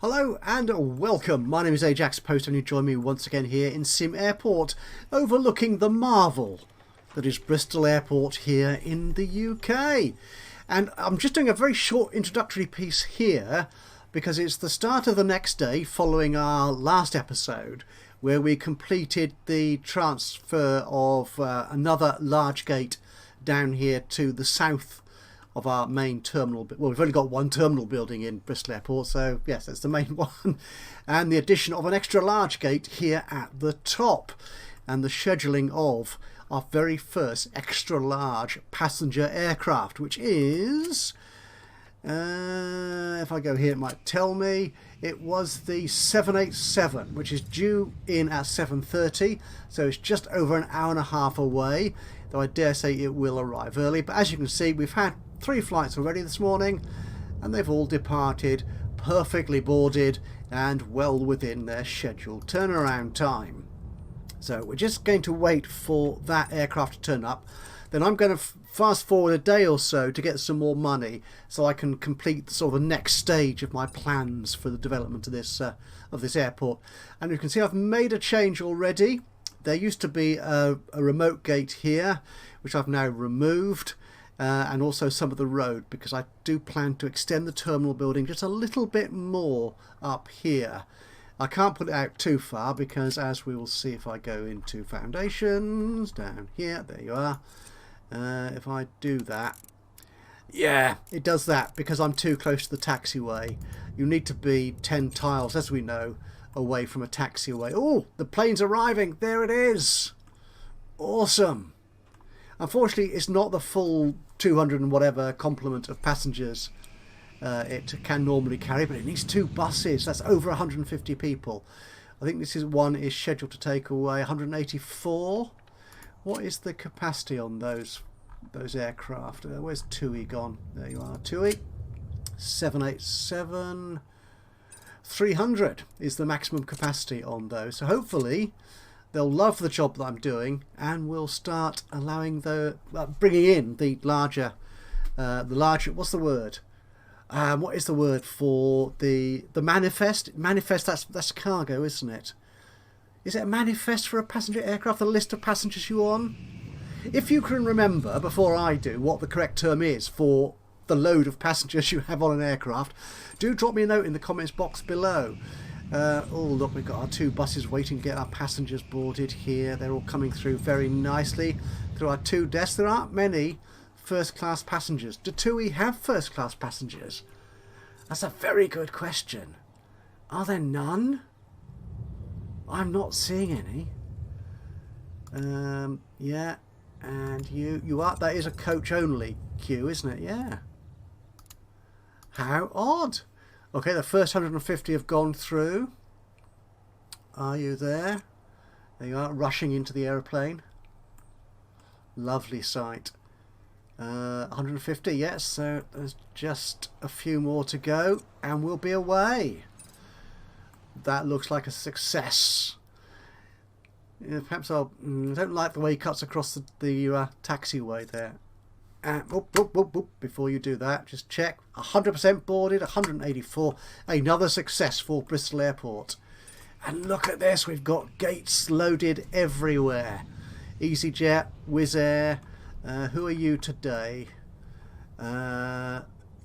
Hello and welcome. My name is Ajaxpost and you join me once again here in SimAirport, overlooking the marvel that is Bristol Airport here in the UK. And I'm just doing a very short introductory piece here because it's the start of the next day following our last episode where we completed the transfer of another large gate down here to the south of our main terminal. Well, we've only got one terminal building in Bristol Airport, so yes, that's the main one. And the addition of an extra large gate here at the top. And the scheduling of our very first extra large passenger aircraft, which is... if I go here, it might tell me. It was the 787, which is due in at 7:30, so it's just over an hour and a half away, though I dare say it will arrive early. But as you can see, we've had 3 flights already this morning, and they've all departed perfectly boarded and well within their scheduled turnaround time. So we're just going to wait for that aircraft to turn up. Then I'm going to fast forward a day or so to get some more money so I can complete sort of the next stage of my plans for the development of this airport. And you can see I've made a change already. There used to be a remote gate here, which I've now removed, and also some of the road, because I do plan to extend the terminal building just a little bit more up here. I can't put it out too far because, as we will see if I go into foundations down here, there you are. If I do that, yeah, it does that because I'm too close to the taxiway. You need to be 10 tiles, as we know, away from a taxiway. Oh, the plane's arriving. There it is. Awesome. Unfortunately, it's not the full 200 and whatever complement of passengers it can normally carry, but it needs 2 buses. That's over 150 people. I think this one is scheduled to take away 184. What is the capacity on those aircraft? Where's TUI gone? There you are, TUI. 787. 300 is the maximum capacity on those. So hopefully they'll love the job that I'm doing, and we'll start allowing bringing in the larger. What's the word? What is the word for the manifest? Manifest. That's cargo, isn't it? Is it a manifest for a passenger aircraft? The list of passengers you're on. If you can remember before I do what the correct term is for the load of passengers you have on an aircraft, do drop me a note in the comments box below. Oh look, we've got our 2 buses waiting to get our passengers boarded here. They're all coming through very nicely through our 2 desks. There aren't many first class passengers. Do TUI have first class passengers? That's a very good question. Are there none? I'm not seeing any. Yeah, and you are. That is a coach only queue, isn't it? Yeah. How odd. Okay, the first 150 have gone through. Are you there? There you are, rushing into the aeroplane. Lovely sight. 150, yes, so there's just a few more to go and we'll be away. That looks like a success. Yeah, perhaps I don't like the way he cuts across the taxiway there. Before you do that, just check. 100% boarded, 184. Another success for Bristol Airport. And look at this, we've got gates loaded everywhere. EasyJet, Wizz Air. Who are you today?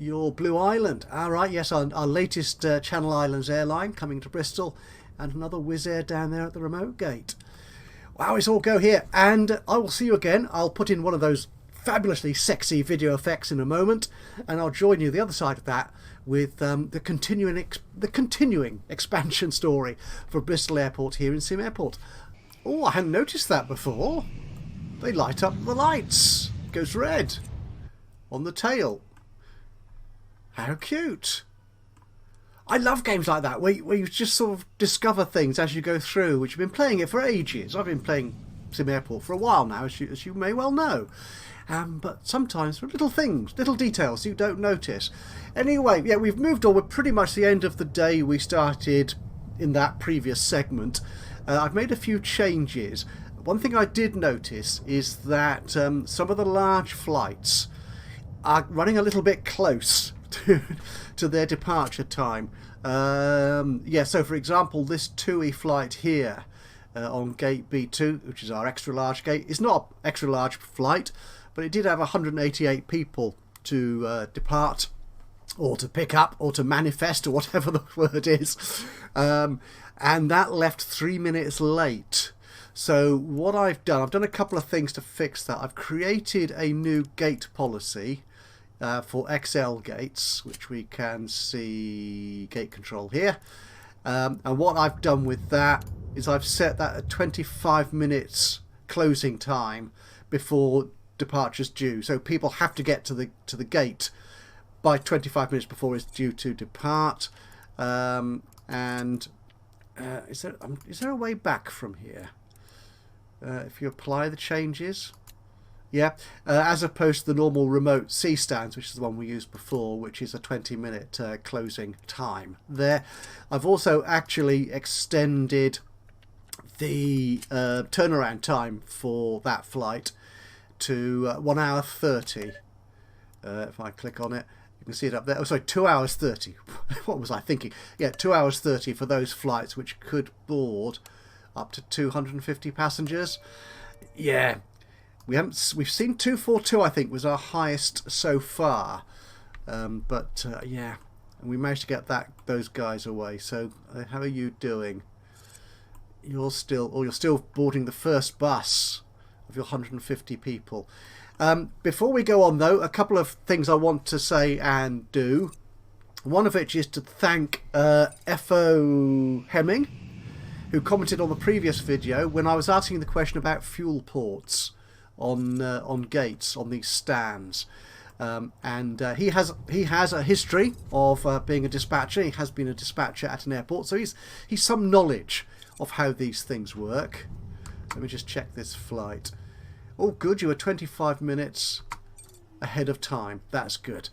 You're Blue Island. Alright, yes, our latest Channel Islands airline coming to Bristol. And another Wizz Air down there at the remote gate. Wow, it's all go here. And I will see you again. I'll put in one of those fabulously sexy video effects in a moment, and I'll join you the other side of that with the continuing expansion story for Bristol Airport here in SimAirport. Oh, I hadn't noticed that before. They light up the lights. It goes red on the tail. How cute. I love games like that where you just sort of discover things as you go through, which you've been playing it for ages. I've been playing SimAirport for a while now, as you may well know. But sometimes little things, little details you don't notice. Anyway, yeah, we've moved on. We're pretty much the end of the day we started in that previous segment. I've made a few changes. One thing I did notice is that some of the large flights are running a little bit close to their departure time. Yeah, so for example, this TUI flight here on gate B2, which is our extra large gate, is not an extra large flight, but it did have 188 people to depart, or to pick up, or to manifest, or whatever the word is, and that left 3 minutes late. So what I've done a couple of things to fix that. I've created a new gate policy for XL gates, which we can see gate control here, and what I've done with that is I've set that at 25 minutes closing time before departure's due. So people have to get to the gate by 25 minutes before it's due to depart. Is there a way back from here? If you apply the changes, yeah, as opposed to the normal remote C stands, which is the one we used before, which is a 20-minute closing time there. I've also actually extended the turnaround time for that flight to 1 hour 30. If I click on it, you can see it up there. Oh, sorry, 2 hours 30. What was I thinking? Yeah, 2 hours 30 for those flights which could board up to 250 passengers. Yeah, we've seen 242, I think, was our highest so far. Yeah, and we managed to get those guys away. So how are you doing? You're still boarding the first bus of your 150 people. Before we go on, though, a couple of things I want to say and do. One of which is to thank F.O. Hemming, who commented on the previous video when I was asking the question about fuel ports on gates, on these stands. He has a history of being a dispatcher. He has been a dispatcher at an airport, so he's some knowledge of how these things work. Let me just check this flight. Oh, good, you were 25 minutes ahead of time. That's good.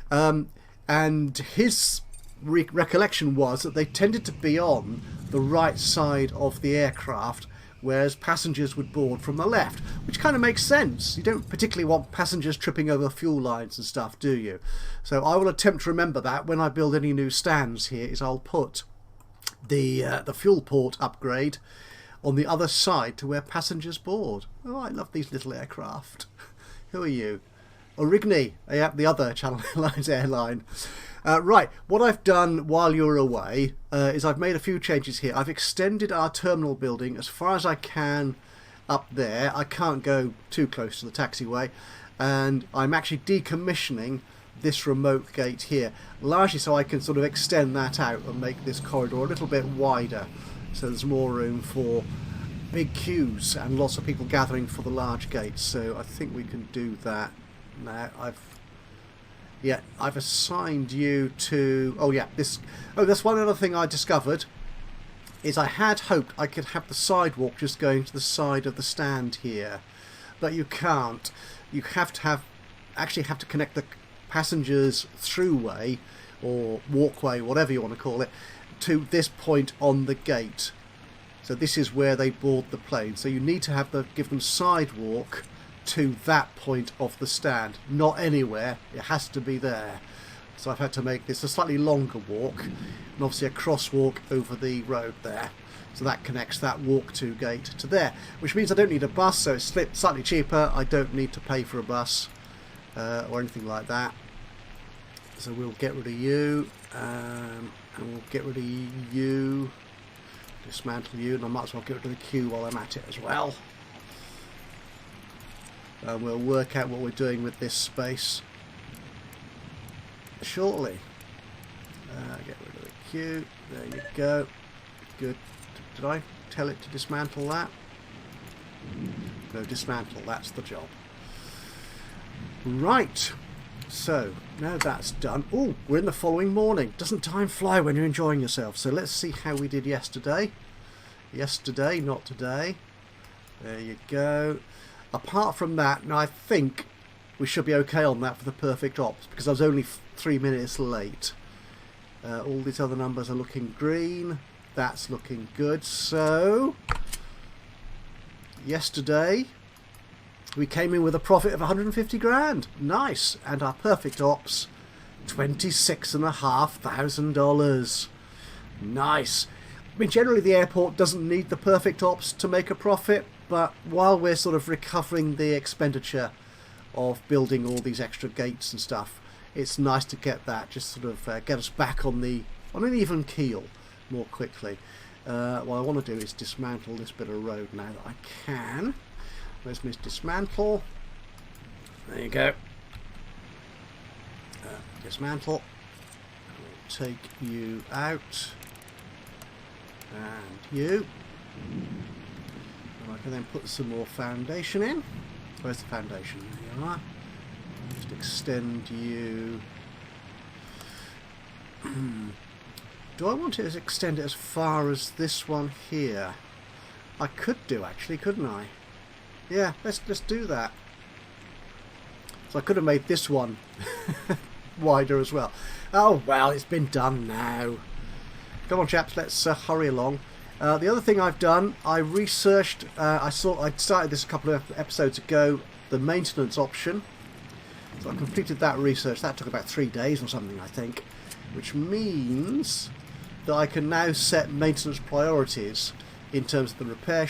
And his recollection was that they tended to be on the right side of the aircraft, whereas passengers would board from the left, which kind of makes sense. You don't particularly want passengers tripping over fuel lines and stuff, do you? So I will attempt to remember that when I build any new stands here, is I'll put the fuel port upgrade on the other side to where passengers board. Oh, I love these little aircraft. Who are you? Origny, yeah, the other Channel Airlines airline. Right, what I've done while you're away is I've made a few changes here. I've extended our terminal building as far as I can up there. I can't go too close to the taxiway, and I'm actually decommissioning this remote gate here, largely so I can sort of extend that out and make this corridor a little bit wider, so there's more room for big queues and lots of people gathering for the large gates. So I think we can do that now. I've assigned you to that's one other thing I discovered, is I had hoped I could have the sidewalk just going to the side of the stand here, but you can't. You have to connect the passengers throughway or walkway, whatever you want to call it, to this point on the gate. So this is where they board the plane. So you need to give them sidewalk to that point of the stand, not anywhere. It has to be there. So I've had to make this a slightly longer walk, and obviously a crosswalk over the road there. So that connects that walk to gate to there, which means I don't need a bus, so it's slightly cheaper. I don't need to pay for a bus or anything like that. So we'll get rid of you, and we'll get rid of you, dismantle you, and I might as well get rid of the queue while I'm at it as well. And we'll work out what we're doing with this space shortly. Get rid of the queue. There you go. Good. Did I tell it to dismantle that? No, dismantle. That's the job. Right. So, now that's done. Oh, we're in the following morning. Doesn't time fly when you're enjoying yourself? So let's see how we did yesterday. Yesterday, not today. There you go. Apart from that, now I think we should be okay on that for the perfect ops, because I was only 3 minutes late. All these other numbers are looking green. That's looking good. So, yesterday we came in with a profit of 150 grand. Nice. And our perfect ops $26,500. Nice. I mean, generally the airport doesn't need the perfect ops to make a profit, but while we're sort of recovering the expenditure of building all these extra gates and stuff, it's nice to get that, just sort of get us back on an even keel more quickly. What I want to do is dismantle this bit of road now that I can. Where's my dismantle? There you go. Dismantle. We'll take you out. And you. And I can then put some more foundation in. Where's the foundation? There you are. Just extend you. Do I want to extend it as far as this one here? I could do actually, couldn't I? Yeah, let's do that. So I could have made this one wider as well. Oh well, it's been done now. Come on, chaps, let's hurry along. The other thing I've done, I researched. I started this a couple of episodes ago. The maintenance option. So I completed that research. That took about 3 days or something, I think. Which means that I can now set maintenance priorities in terms of the repair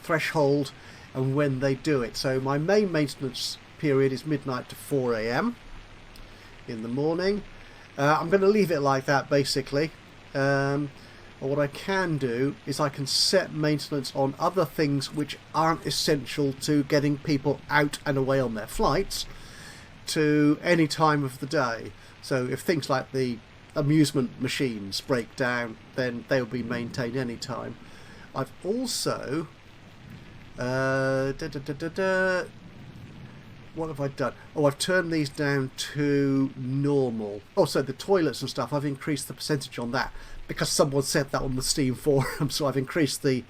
threshold and when they do it. So my main maintenance period is midnight to 4 AM in the morning. I'm going to leave it like that basically. But what I can do is I can set maintenance on other things which aren't essential to getting people out and away on their flights to any time of the day. So if things like the amusement machines break down, then they'll be maintained any time. I've also what have I done? Oh, I've turned these down to normal. Oh, so the toilets and stuff, I've increased the percentage on that because someone said that on the Steam forum. So I've increased the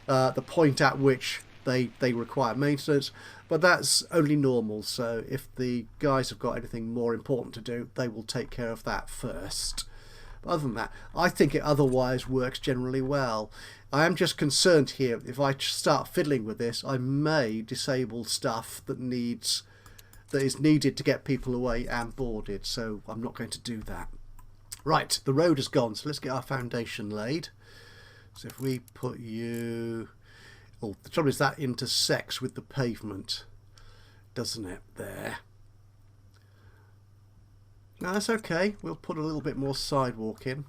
point at which they require maintenance, but that's only normal. So if the guys have got anything more important to do, they will take care of that first. But other than that, I think it otherwise works generally well. I am just concerned here, if I start fiddling with this, I may disable stuff that is needed to get people away and boarded, so I'm not going to do that. Right, the road is gone, so let's get our foundation laid. So if we put you... Oh, the trouble is that intersects with the pavement, doesn't it, there? No, that's okay. We'll put a little bit more sidewalk in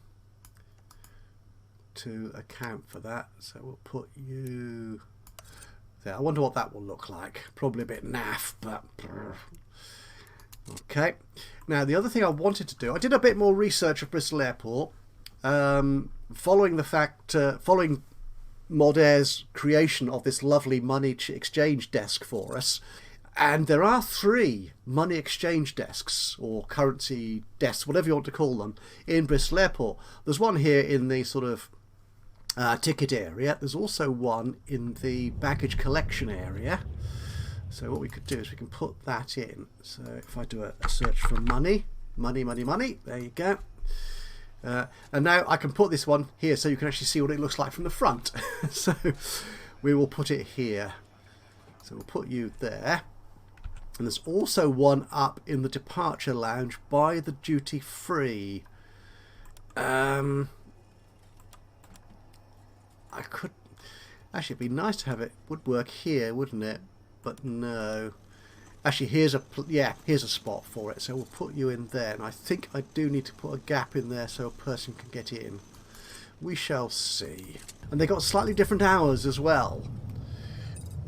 to account for that. So we'll put you there. I wonder what that will look like. Probably a bit naff, but... Okay. Now, the other thing I wanted to do, I did a bit more research of Bristol Airport, following Mod Air's creation of this lovely money exchange desk for us. And there are 3 money exchange desks, or currency desks, whatever you want to call them, in Bristol Airport. There's one here in the sort of ticket area. There's also one in the baggage collection area. So what we could do is we can put that in. So if I do a search for money, there you go. And now I can put this one here so you can actually see what it looks like from the front. So we will put it here. So we'll put you there. And there's also one up in the departure lounge by the duty free. I could... Actually, it'd be nice to have it. Would work here, wouldn't it? But no. Actually, here's a spot for it. So we'll put you in there. And I think I do need to put a gap in there so a person can get in. We shall see. And they got slightly different hours as well,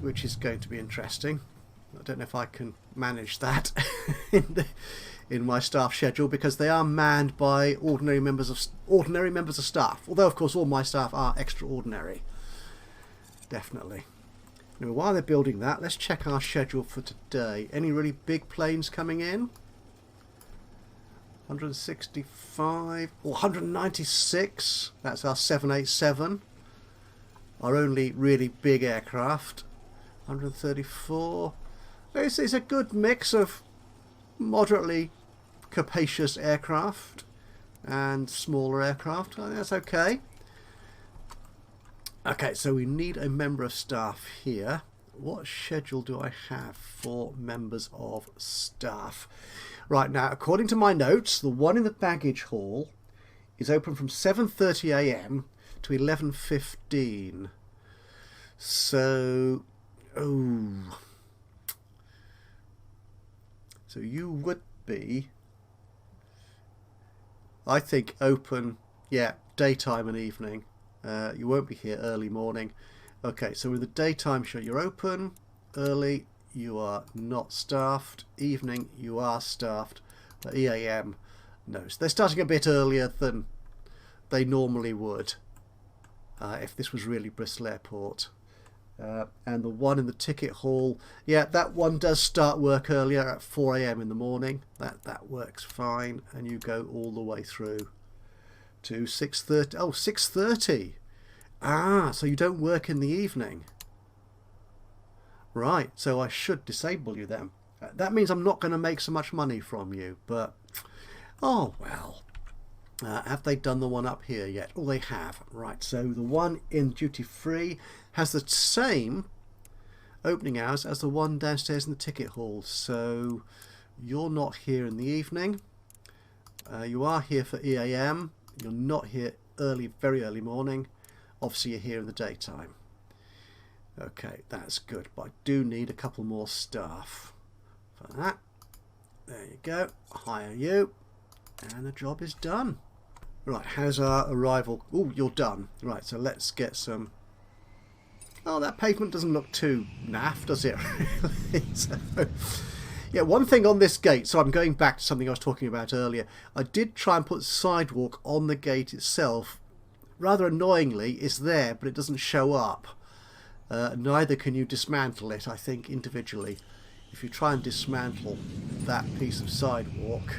which is going to be interesting. I don't know if I can manage that in my staff schedule, because they are manned by ordinary members of staff. Although, of course, all my staff are extraordinary. Definitely. Now, while they're building that, let's check our schedule for today. Any really big planes coming in? 165 or 196. That's our 787. Our only really big aircraft. 134. It's a good mix of moderately capacious aircraft and smaller aircraft. I think that's okay. Okay, so we need a member of staff here. what schedule do I have for members of staff? Right, now, according to my notes, the one in the baggage hall is open from 7:30 a.m. to 11:15. So, so you would be, I think, open, yeah, daytime and evening. You won't be here early morning. Okay, so with the daytime show, you're open. Early, you are not staffed. Evening, you are staffed. But EAM, no. So they're starting a bit earlier than they normally would if this was really Bristol Airport. And the one in the ticket hall, yeah, that one does start work earlier at 4 a.m. in the morning. That works fine. And you go all the way through to 6:30. Oh, 6:30. Ah, so you don't work in the evening. Right, so I should disable you then. That means I'm not going to make so much money from you, but oh well. Have they done the one up here yet? Oh, they have. Right, so the one in duty free has the same opening hours as the one downstairs in the ticket hall. So you're not here in the evening. You are here for EAM. You're not here early, very early morning. Obviously, you're here in the daytime. Okay, that's good. But I do need a couple more staff for that. There you go. Hire you. And the job is done. Right, how's our arrival? Oh, you're done. Right, so let's get some... Oh, that pavement doesn't look too naff, does it? Really? So, yeah, one thing on this gate, so I'm going back to something I was talking about earlier. I did try and put sidewalk on the gate itself. Rather annoyingly, it's there, but it doesn't show up. Neither can you dismantle it, I think, individually. If you try and dismantle that piece of sidewalk,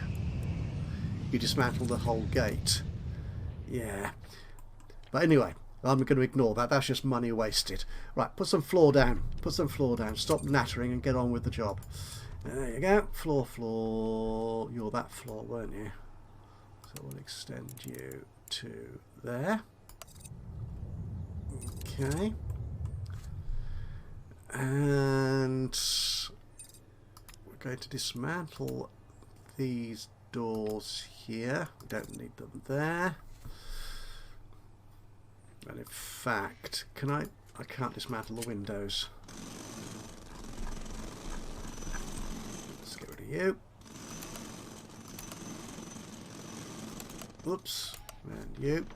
you dismantle the whole gate. Yeah. But anyway, I'm going to ignore that. That's just money wasted. Right, put some floor down. Put some floor down. Stop nattering and get on with the job. There you go. Floor. You're that floor, weren't you? So we'll extend you to there. Okay. And we're going to dismantle these doors here. We don't need them there. And in fact, I can't dismantle the windows. Let's get rid of you. Oops. And you.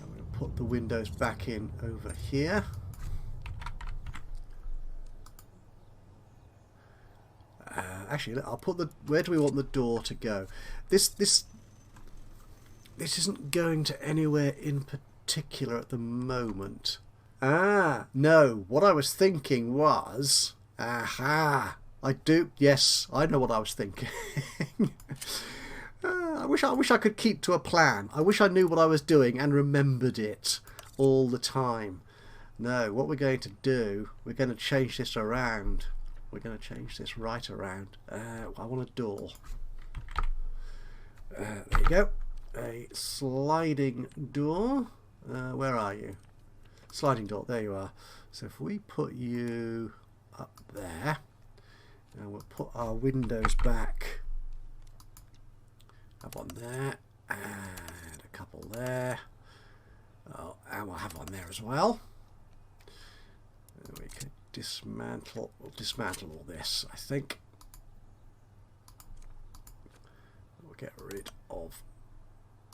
I'm going to put the windows back in over here. Actually, I'll put the... Where do we want the door to go? This isn't going to anywhere in particular at the moment. Ah, no. What I was thinking was... Aha! Yes, I know what I was thinking. I wish I could keep to a plan. I wish I knew what I was doing and remembered it all the time. No, what we're going to do, we're going to change this around. We're going to change this right around. I want a door. There you go. A sliding door. Where are you? Sliding door. There you are. So if we put you up there, and we'll put our windows back. Have one there, and a couple there. Oh, and we'll have one there as well. And we can dismantle. We'll dismantle all this, I think. We'll get rid of...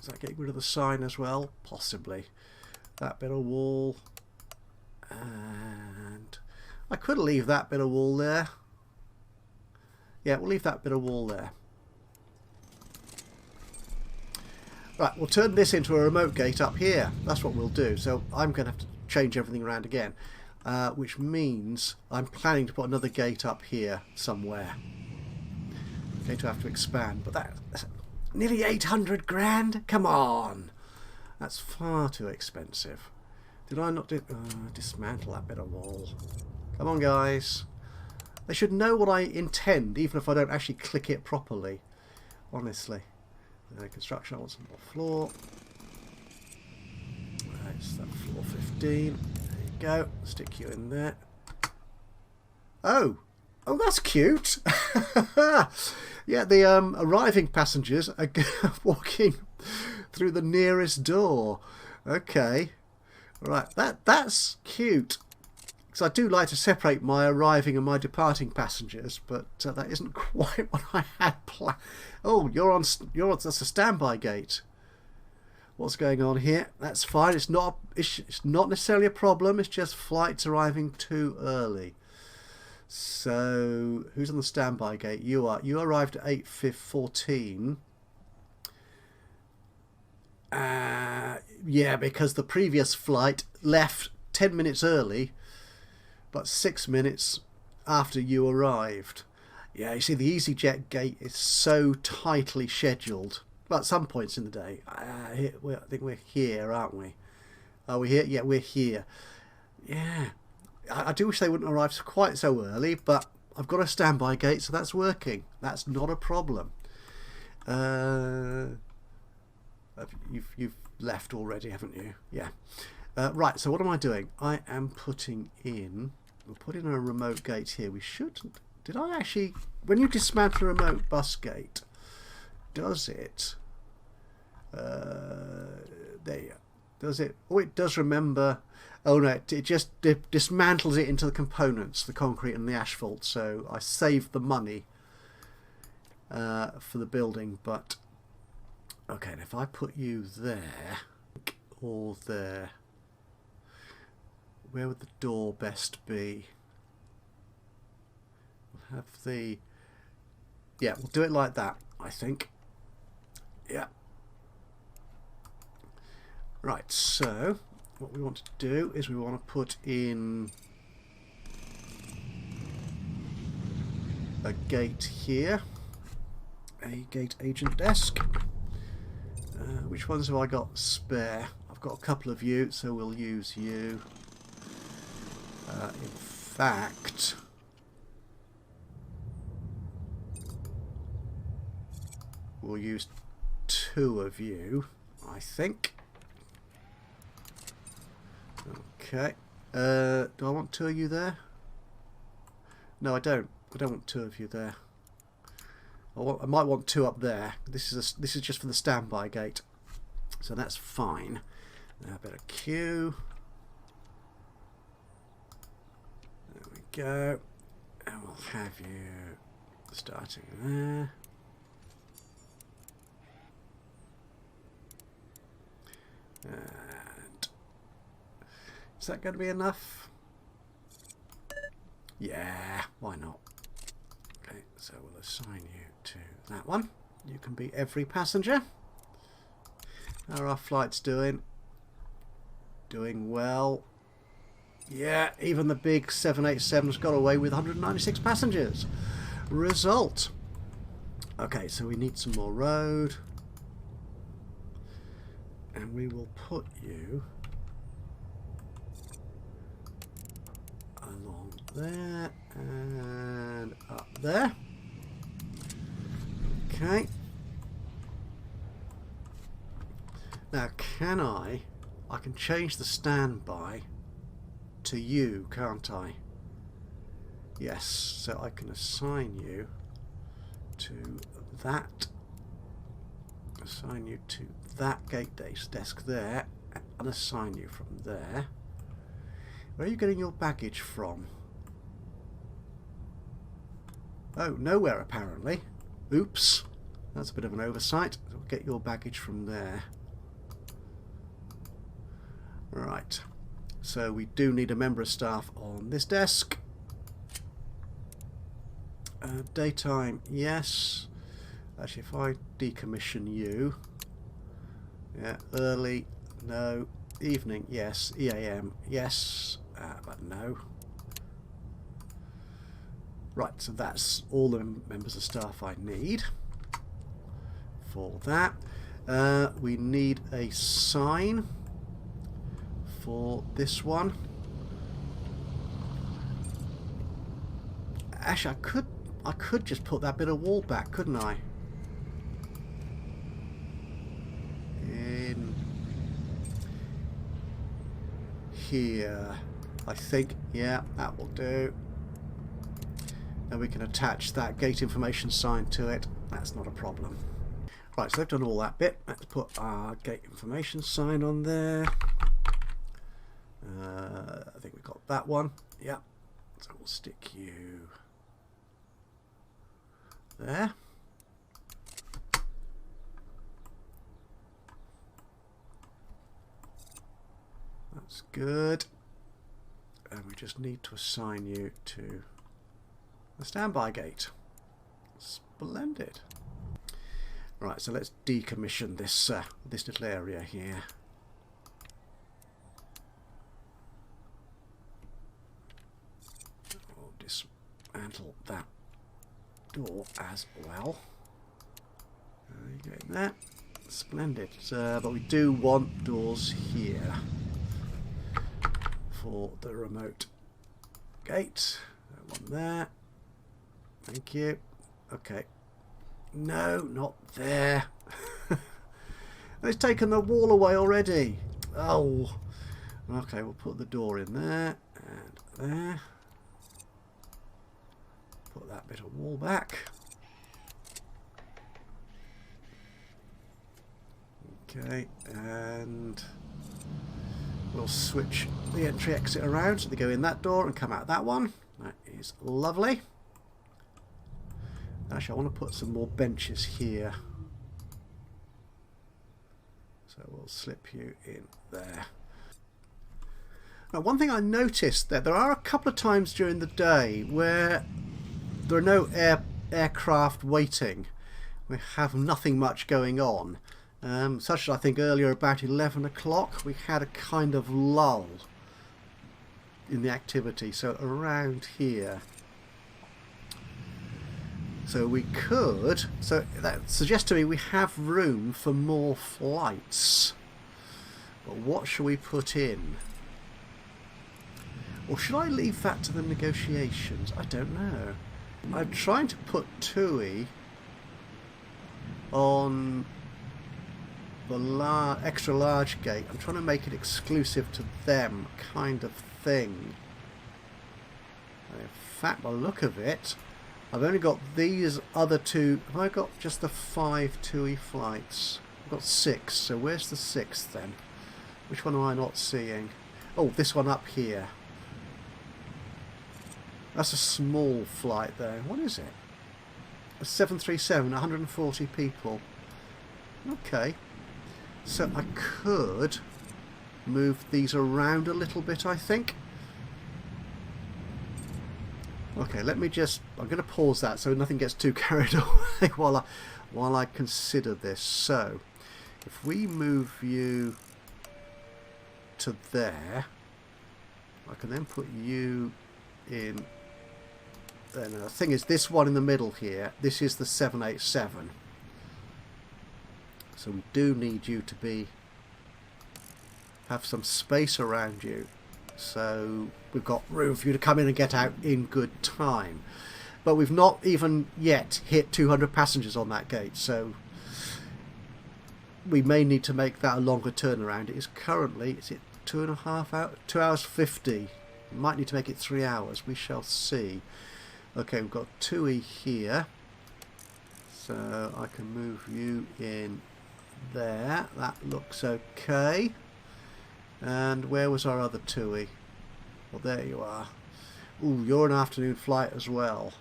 Is that getting rid of the sign as well? Possibly. That bit of wall. And I could leave that bit of wall there. Yeah, we'll leave that bit of wall there. Right, we'll turn this into a remote gate up here. That's what we'll do. So I'm going to have to change everything around again. Which means I'm planning to put another gate up here somewhere. I'm going to have to expand. But that's nearly 800 grand? Come on! That's far too expensive. Did I not dismantle that bit of wall? Come on, guys. They should know what I intend, even if I don't actually click it properly. Honestly. Construction, I want some more floor. Right, so that's floor 15. There you go. Stick you in there. Oh, that's cute. Yeah, the arriving passengers are walking through the nearest door. Okay, right. That's cute. Because I do like to separate my arriving and my departing passengers, but that isn't quite what I had planned. Oh, that's a standby gate. What's going on here? That's fine. It's not necessarily a problem. It's just flights arriving too early. So who's on the standby gate? You are. You arrived at 8:14. Yeah, because the previous flight left 10 minutes early, but 6 minutes after you arrived. Yeah, you see, the EasyJet gate is so tightly scheduled. Well, at some points in the day. I think we're here, aren't we? Are we here? Yeah, we're here. Yeah. I do wish they wouldn't arrive quite so early, but I've got a standby gate, so that's working. That's not a problem. You've left already, haven't you? Yeah. Right, so what am I doing? I am putting in... We'll put in a remote gate here. We shouldn't... Did I actually... When you dismantle a remote bus gate, does it... there. Does it? Oh, it does remember... Oh no, it just dismantles it into the components, the concrete and the asphalt, so I saved the money for the building, but... Okay, and if I put you there, or there, where would the door best be? We'll have the... Yeah, we'll do it like that, I think. Yeah. Right, so what we want to do is we want to put in a gate here, a gate agent desk. Which ones have I got spare? I've got a couple of you, so we'll use you. In fact, we'll use 2 of you, I think. Okay. Do I want 2 of you there? No, I don't. I don't want 2 of you there. I might want 2 up there. This is just for the standby gate, so that's fine. Now a bit of queue. There we go, and we'll have you starting there. And is that going to be enough? Yeah, why not? Okay, so we'll assign you to that one. You can be every passenger. How are our flights doing? Doing well. Yeah, even the big 787's got away with 196 passengers. Result. Okay, so we need some more road. And we will put you along there and up there. Okay. Now I can change the standby to you, can't I? Yes, so I can assign you to that. Assign you to that gate desk there, and assign you from there. Where are you getting your baggage from? Oh, nowhere apparently. Oops, that's a bit of an oversight. So we'll get your baggage from there. Right, so we do need a member of staff on this desk. Daytime, yes. Actually, if I decommission you, yeah, early, no. Evening, yes. EAM, yes, but no. Right, so that's all the members of staff I need for that. We need a sign for this one. Actually, I could just put that bit of wall back, couldn't I? In here. I think, yeah, that will do. And we can attach that gate information sign to it. That's not a problem. Right, so I've done all that bit. Let's put our gate information sign on there. I think we've got that one. Yeah. So we'll stick you there. That's good. And we just need to assign you to the standby gate. Splendid. Right, so let's decommission this this little area here. We'll dismantle that door as well. There you go, there. Splendid. But we do want doors here for the remote gate. That one there. Thank you. Okay. No, not there. It's taken the wall away already. Oh. Okay, we'll put the door in there and there. Put that bit of wall back. Okay, and we'll switch the entry exit around so they go in that door and come out that one. That is lovely. Actually, I want to put some more benches here. So we'll slip you in there. Now, one thing I noticed that there are a couple of times during the day where there are no aircraft waiting. We have nothing much going on. Such as I think earlier about 11 o'clock we had a kind of lull in the activity. So around here. So we could, so that suggests to me we have room for more flights. But what shall we put in? Or should I leave that to the negotiations? I don't know. I'm trying to put TUI on the extra large gate. I'm trying to make it exclusive to them kind of thing. In fact, by the look of it, I've only got these other two. Have I got just the 5 TUI flights? I've got 6, so where's the 6th then? Which one am I not seeing? Oh, this one up here. That's a small flight there. What is it? A 737, 140 people. Okay. So I could move these around a little bit, I think. Okay, let me just... I'm going to pause that so nothing gets too carried away while I consider this. So, if we move you to there, I can then put you in... Then the thing is, this one in the middle here, this is the 787. So we do need you to have some space around you. So we've got room for you to come in and get out in good time. But we've not even yet hit 200 passengers on that gate, so we may need to make that a longer turnaround. It is currently, is it 2.5 hours? 2 hours 50. We might need to make it 3 hours. We shall see. Okay, we've got TUI here. So I can move you in there. That looks okay. And where was our other TUI? Well, there you are. Ooh, you're an afternoon flight as well.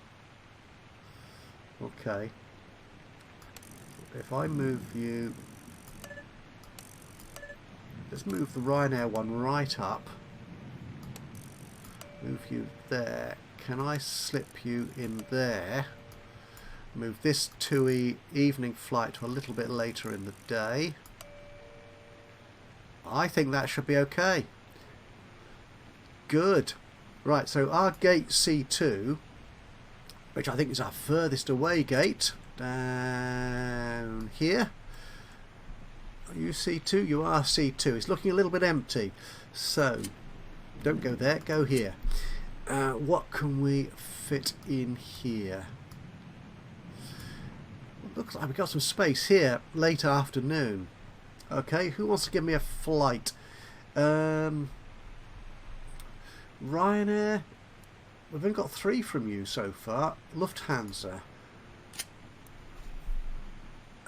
Okay. If I move you... Let's move the Ryanair one right up. Move you there. Can I slip you in there? Move this TUI evening flight to a little bit later in the day. I think that should be okay. Good. Right, so our gate C2, which I think is our furthest away gate, down here. Are you C2? You are C2. It's looking a little bit empty. So, don't go there, go here. What can we fit in here? Looks like we've got some space here, late afternoon. Okay, who wants to give me a flight? Ryanair. We've only got 3 from you so far. Lufthansa.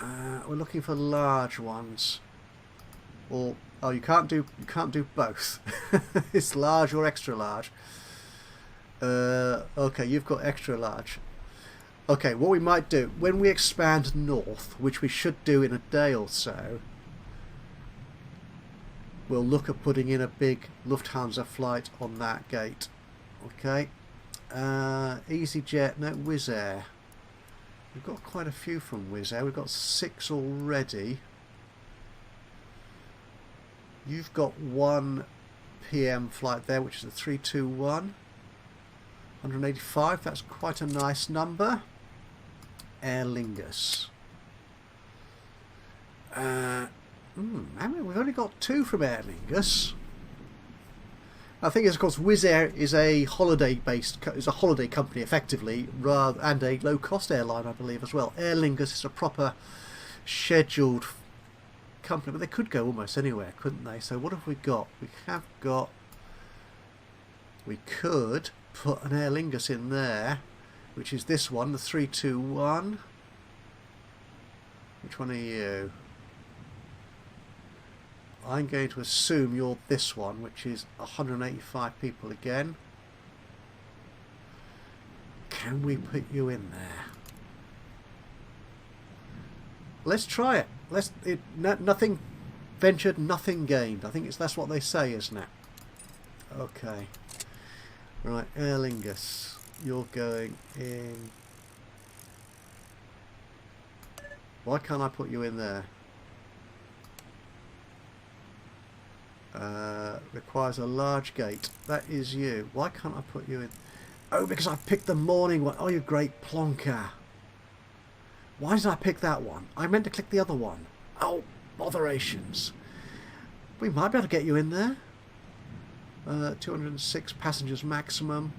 We're looking for large ones. Or oh, you can't do both. It's large or extra large. Okay, you've got extra large. Okay, what we might do when we expand north, which we should do in a day or so, we'll look at putting in a big Lufthansa flight on that gate. Okay. EasyJet, no, Wizz Air. We've got quite a few from Wizz Air. We've got 6 already. You've got 1 PM flight there, which is a 321. 185, that's quite a nice number. Aer Lingus. We've only got 2 from Aer Lingus. I think, of course, Wizz Air is a holiday company effectively, and a low-cost airline, I believe, as well. Aer Lingus is a proper scheduled company, but they could go almost anywhere, couldn't they? So what have we got? We could put an Aer Lingus in there, which is this one, the 321. Which one are you? I'm going to assume you're this one, which is 185 people again. Can we put you in there? Let's try it. Nothing ventured, nothing gained. I think that's what they say, isn't it? Okay. Right, Aer Lingus, you're going in. Why can't I put you in there? Requires a large gate. That is you. Why can't I put you in? Oh, because I picked the morning one. Oh, you great plonker. Why did I pick that one? I meant to click the other one. Oh, botherations. We might be able to get you in there. 206 passengers maximum.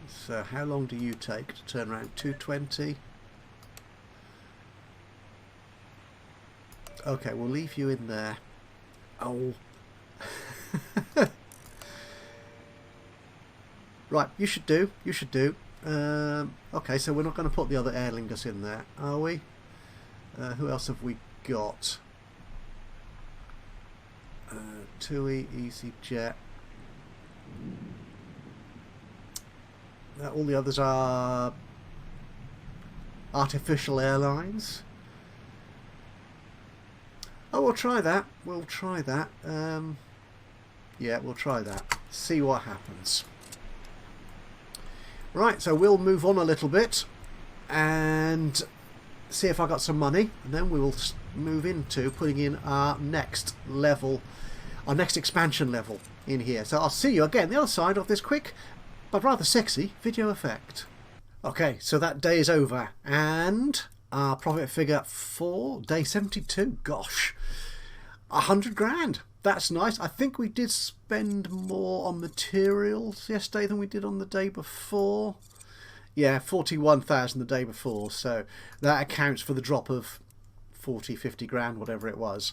So how long do you take to turn around? 220. Okay, we'll leave you in there. Oh. Right, you should do. Okay, so we're not going to put the other Aer Lingus in there, are we? Who else have we got? TUI, EasyJet. All the others are artificial airlines. Oh, we'll try that. Yeah, we'll try that. See what happens. Right, so we'll move on a little bit and see if I got some money, and then we will move into putting in our next level, our next expansion level in here. So I'll see you again the other side of this quick but rather sexy video effect. Okay, so that day is over, and our profit figure for day 72, gosh, 100 grand. That's nice. I think we did spend more on materials yesterday than we did on the day before. Yeah, 41,000 the day before, so that accounts for the drop of 40, 50 grand, whatever it was.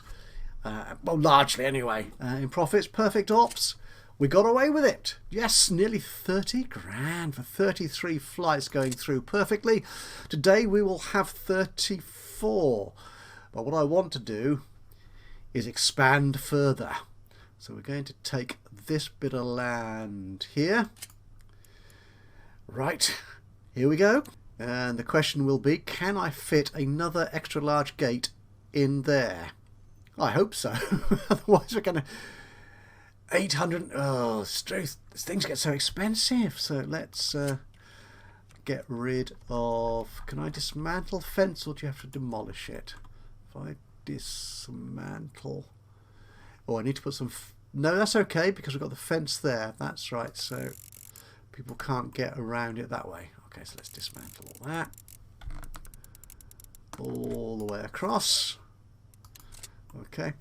Well, largely anyway. In profits, perfect ops. We got away with it. Yes, nearly 30 grand for 33 flights going through perfectly. Today we will have 34. But what I want to do is expand further. So we're going to take this bit of land here. Right, here we go. And the question will be, can I fit another extra large gate in there? I hope so. Otherwise we're going to... 800. Oh, things get so expensive. So let's get rid of... Can I dismantle fence, or do you have to demolish it? If I dismantle... Oh, I need to put some... No, that's okay, because we've got the fence there. That's right, so people can't get around it that way. Okay, so let's dismantle all that. All the way across. Okay.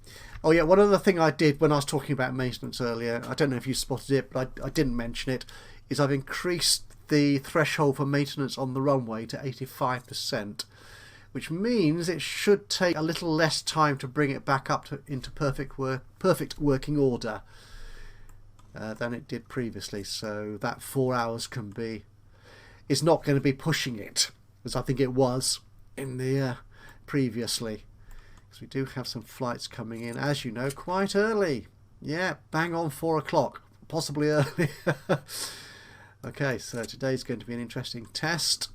Oh yeah, one other thing I did when I was talking about maintenance earlier, I don't know if you spotted it, but I didn't mention it, is I've increased the threshold for maintenance on the runway to 85%, which means it should take a little less time to bring it back up into perfect working order. than it did previously, so that 4 hours is not going to be pushing it as I think it was in the previously, because we do have some flights coming in, as you know, quite early. Yeah, bang on 4 o'clock, possibly early. Okay, so today's going to be an interesting test.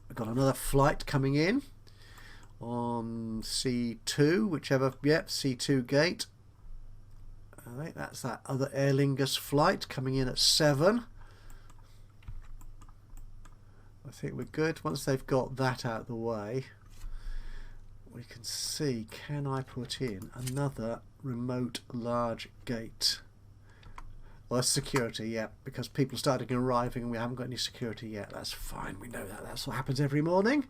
We've got another flight coming in on C2, whichever, yep, C2 gate. Alright, that's that other Aer Lingus flight coming in at 7. I think we're good. Once they've got that out of the way, we can see, can I put in another remote large gate? Well, that's security, yeah, because people are starting arriving and we haven't got any security yet. That's fine, we know that. That's what happens every morning.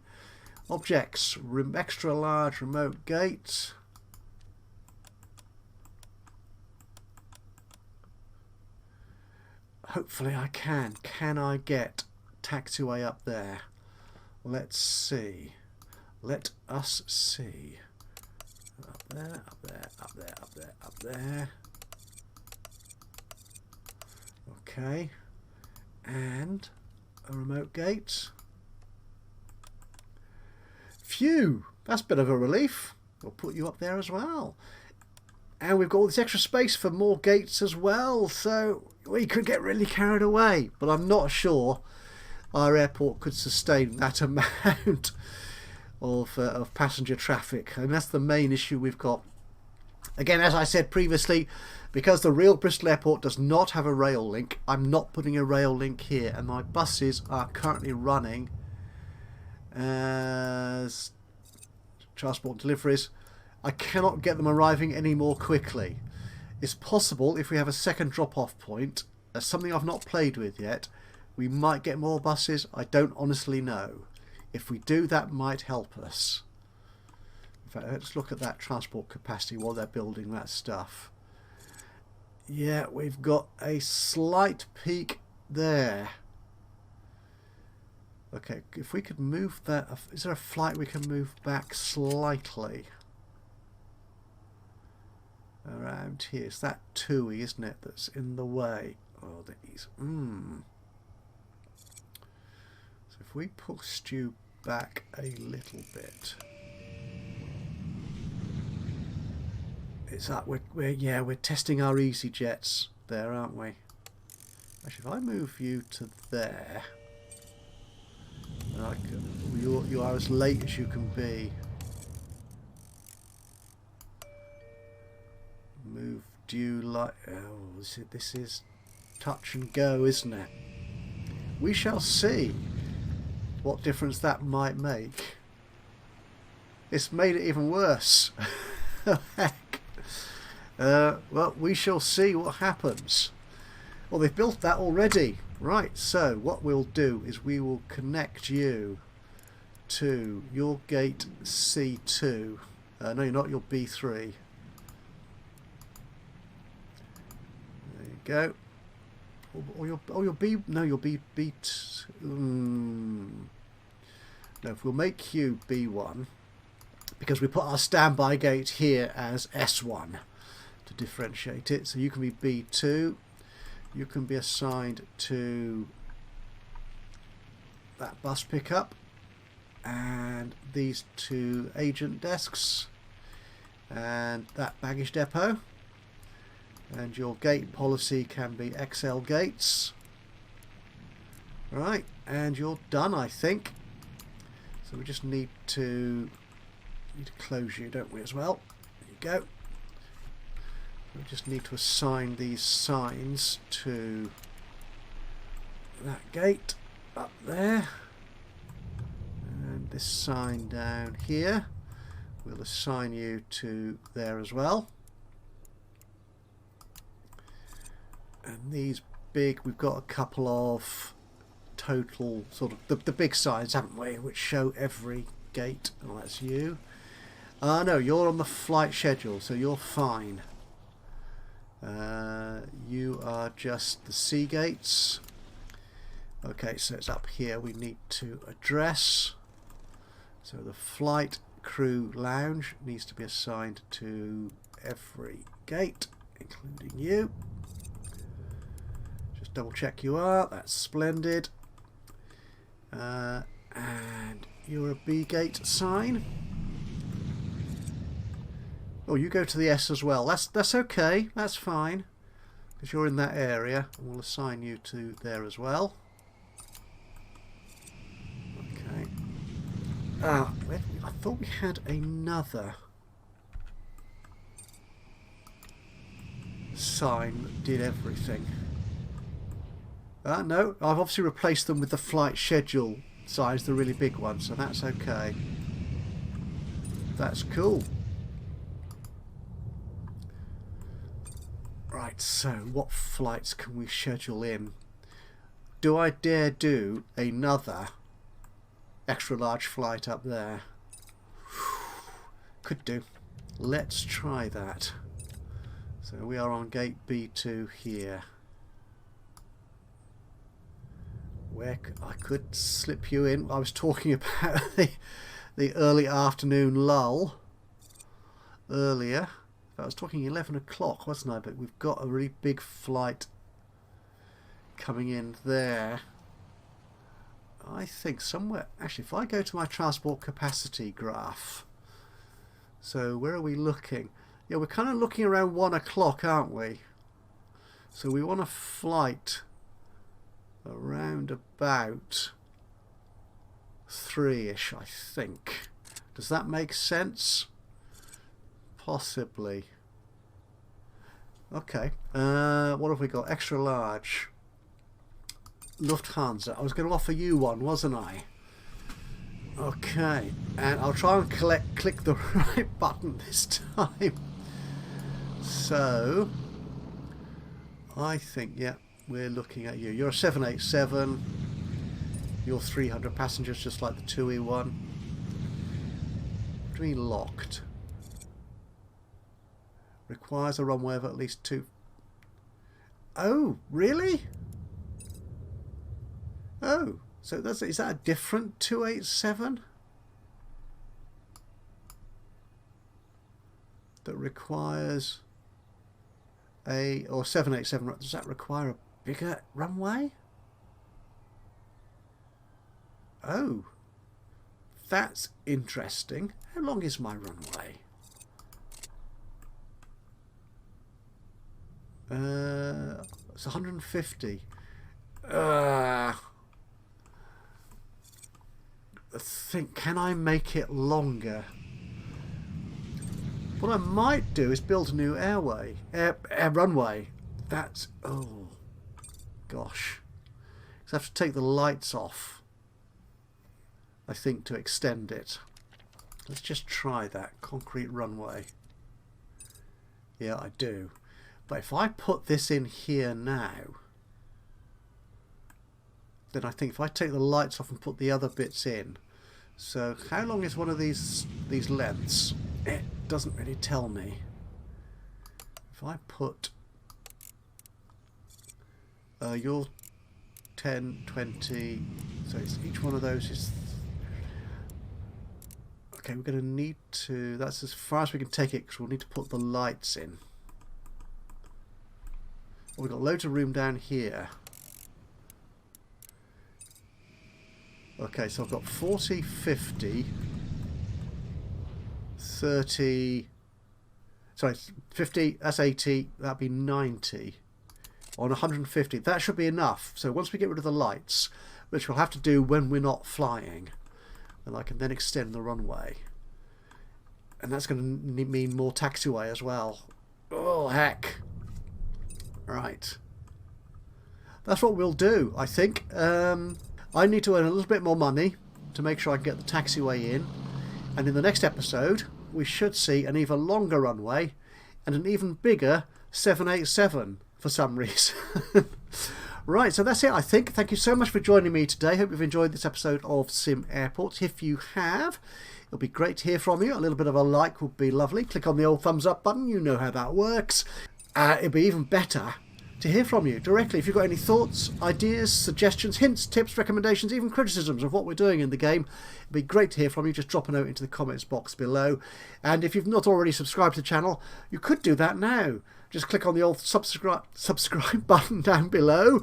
Objects, extra large remote gate. Hopefully I can. Can I get taxiway up there? Let's see. Let us see. Up there, up there, up there, up there, up there. Okay. And a remote gate. Phew! That's a bit of a relief. We'll put you up there as well. And we've got all this extra space for more gates as well, so we could get really carried away. But I'm not sure our airport could sustain that amount of passenger traffic. And that's the main issue we've got. Again, as I said previously, because the real Bristol Airport does not have a rail link, I'm not putting a rail link here. And my buses are currently running as transport deliveries. I cannot get them arriving any more quickly. It's possible if we have a second drop-off point, something I've not played with yet, we might get more buses. I don't honestly know. If we do, that might help us. In fact, let's look at that transport capacity while they're building that stuff. Yeah, we've got a slight peak there. Okay, if we could move that, is there a flight we can move back slightly? Around here, it's that TUI, isn't it, that's in the way? Oh, these. So if we pushed you back a little bit, it's up. We're testing our easy jets there, aren't we? Actually, if I move you to there, like you are as late as you can be. Move due like, oh, this is touch and go, isn't it? We shall see what difference that might make. It's made it even worse. Heck. Well, we shall see what happens. Well, they've built that already. Right, so what we'll do is we will connect you to your gate C2. No, you're not, your B3. Go. Or your B. No, your B. No, if we'll make you B1, because we put our standby gate here as S1 to differentiate it. So you can be B2. You can be assigned to that bus pickup and these two agent desks and that baggage depot. And your gate policy can be XL gates. Right, and you're done, I think. So we just need to close you, don't we, as well? There you go. We just need to assign these signs to that gate up there. And this sign down here, we'll assign you to there as well. And these big, we've got a couple of total sort of the big signs, haven't we, which show every gate. Oh, that's you. No, you're on the flight schedule, so you're fine. You are just the C gates. Okay, so it's up here we need to address. So the flight crew lounge needs to be assigned to every gate, including you. double check you are. That's splendid. And you're a B gate sign. Oh, you go to the S as well. That's okay. That's fine. Because you're in that area. And we'll assign you to there as well. Okay. I thought we had another sign that did everything. No, I've obviously replaced them with the flight schedule signs, the really big ones, so that's okay. That's cool. Right, so what flights can we schedule in? Do I dare do another extra large flight up there? Could do. Let's try that. So we are on gate B2 here. Where I could slip you in. I was talking about the early afternoon lull earlier. I was talking 11 o'clock, wasn't I? But we've got a really big flight coming in there. I think somewhere... Actually, if I go to my transport capacity graph... So where are we looking? Yeah, we're kind of looking around 1 o'clock, aren't we? So we want a flight around about 3-ish, I think. Does that make sense? Possibly. Okay. What have we got? Extra large. Lufthansa. I was going to offer you one, wasn't I? Okay. And I'll try and click the right button this time. So, I think, yeah, we're looking at you. You're a 787. You're 300 passengers, just like the TUI one. What do you mean locked? Requires a runway of at least 2. Oh, really? Oh, so is that a different 287? That requires or 787, does that require a bigger runway? Oh, that's interesting. How long is my runway? It's 150. Can I make it longer? What I might do is build a new runway. That's, oh gosh. So I have to take the lights off, I think, to extend it. Let's just try that. Concrete runway. Yeah, I do. But if I put this in here now, then I think if I take the lights off and put the other bits in. So how long is one of these lengths? It doesn't really tell me. If I put your 10, 20, so each one of those is... Okay, we're going to need to... That's as far as we can take it, because we'll need to put the lights in. Well, we've got loads of room down here. Okay, so I've got 40, 50, 30... Sorry, 50, that's 80, that'd be 90. On 150, that should be enough. So once we get rid of the lights, which we'll have to do when we're not flying, and I can then extend the runway. And that's going to mean more taxiway as well. Oh, heck. Right. That's what we'll do, I think. I need to earn a little bit more money to make sure I can get the taxiway in. And in the next episode, we should see an even longer runway and an even bigger 787 for some reason. Right, so that's it, I think. Thank you so much for joining me today. Hope you've enjoyed this episode of Sim Airport. If you have, it'll be great to hear from you. A little bit of a like would be lovely. Click on the old thumbs up button. You know how that works. It'd be even better to hear from you directly. If you've got any thoughts, ideas, suggestions, hints, tips, recommendations, even criticisms of what we're doing in the game, it'd be great to hear from you. Just drop a note into the comments box below. And if you've not already subscribed to the channel, you could do that now. just click on the old subscribe button down below.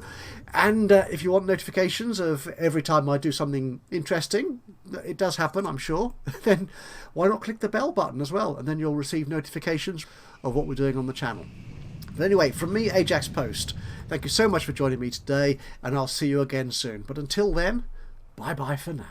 And if you want notifications of every time I do something interesting, it does happen, I'm sure, then why not click the bell button as well? And then you'll receive notifications of what we're doing on the channel. But anyway, from me, Ajaxpost, thank you so much for joining me today, and I'll see you again soon. But until then, bye-bye for now.